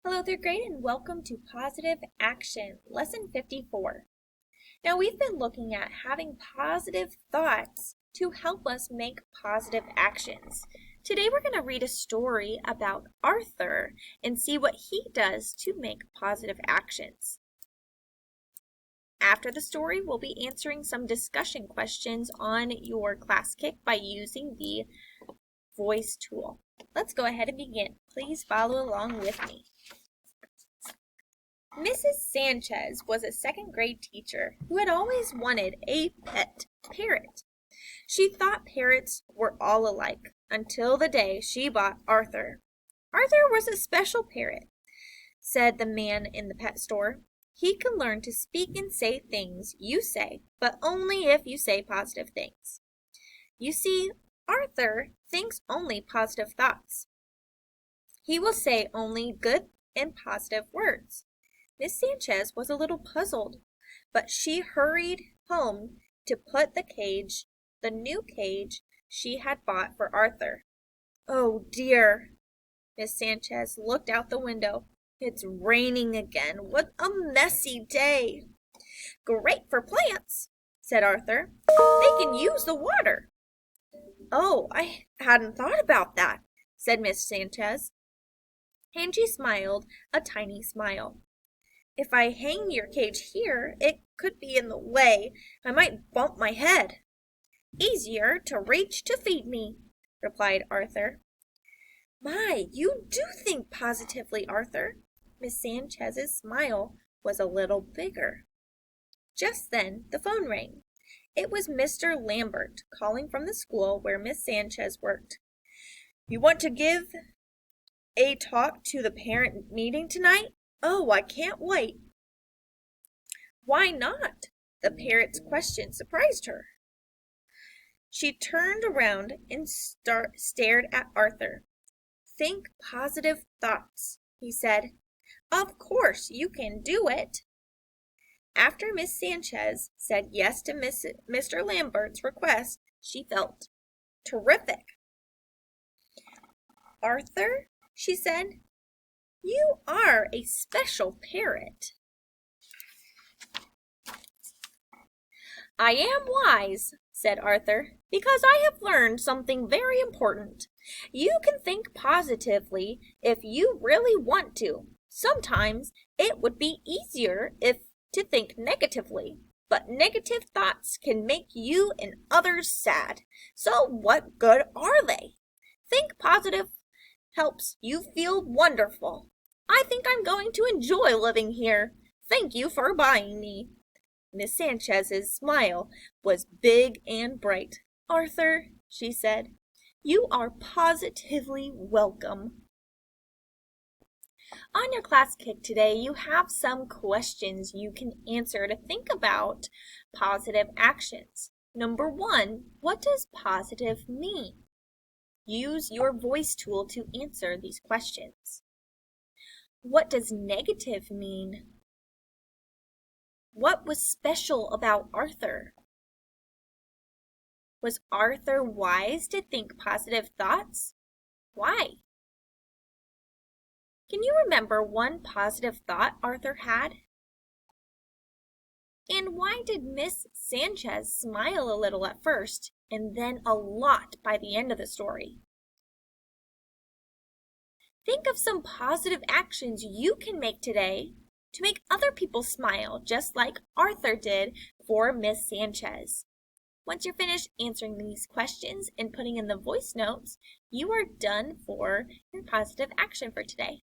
Hello, third grade, and welcome to Positive Action, Lesson 54. Now, we've been looking at having positive thoughts to help us make positive actions. Today, we're going to read a story about Arthur and see what he does to make positive actions. After the story, we'll be answering some discussion questions on your Classkick by using the voice tool. Let's go ahead and begin. Please follow along with me. Mrs. Sanchez was a second-grade teacher who had always wanted a pet parrot. She thought parrots were all alike until the day she bought Arthur. Arthur was a special parrot, said the man in the pet store. He can learn to speak and say things you say, but only if you say positive things. You see, Arthur thinks only positive thoughts. He will say only good and positive words. Miss Sanchez was a little puzzled, but she hurried home to put the new cage she had bought for Arthur. Oh dear! Miss Sanchez looked out the window. It's raining again. What a messy day! Great for plants, said Arthur. They can use the water. Oh, I hadn't thought about that, said Miss Sanchez. And she smiled a tiny smile. If I hang your cage here, it could be in the way. I might bump my head. Easier to reach to feed me, replied Arthur. My, you do think positively, Arthur. Miss Sanchez's smile was a little bigger. Just then, the phone rang. It was Mr. Lambert calling from the school where Miss Sanchez worked. You want to give a talk to the parent meeting tonight? Oh, I can't wait. Why not? The parrot's question surprised her. She turned around and stared at Arthur. Think positive thoughts, he said. Of course you can do it. After Miss Sanchez said yes to Mr. Lambert's request, she felt terrific. Arthur, she said, you are a special parrot. I am wise, said Arthur, because I have learned something very important. You can think positively if you really want to. Sometimes it would be easier to think negatively, but negative thoughts can make you and others sad. So what good are they? Think positive helps you feel wonderful. I think I'm going to enjoy living here. Thank you for buying me. Miss Sanchez's smile was big and bright. Arthur, she said, you are positively welcome. On your Classkick today, you have some questions you can answer to think about positive actions. Number 1, what does positive mean? Use your voice tool to answer these questions. What does negative mean? What was special about Arthur? Was Arthur wise to think positive thoughts? Why? Can you remember one positive thought Arthur had? And why did Miss Sanchez smile a little at first and then a lot by the end of the story? Think of some positive actions you can make today to make other people smile, just like Arthur did for Miss Sanchez. Once you're finished answering these questions and putting in the voice notes, you are done for your positive action for today.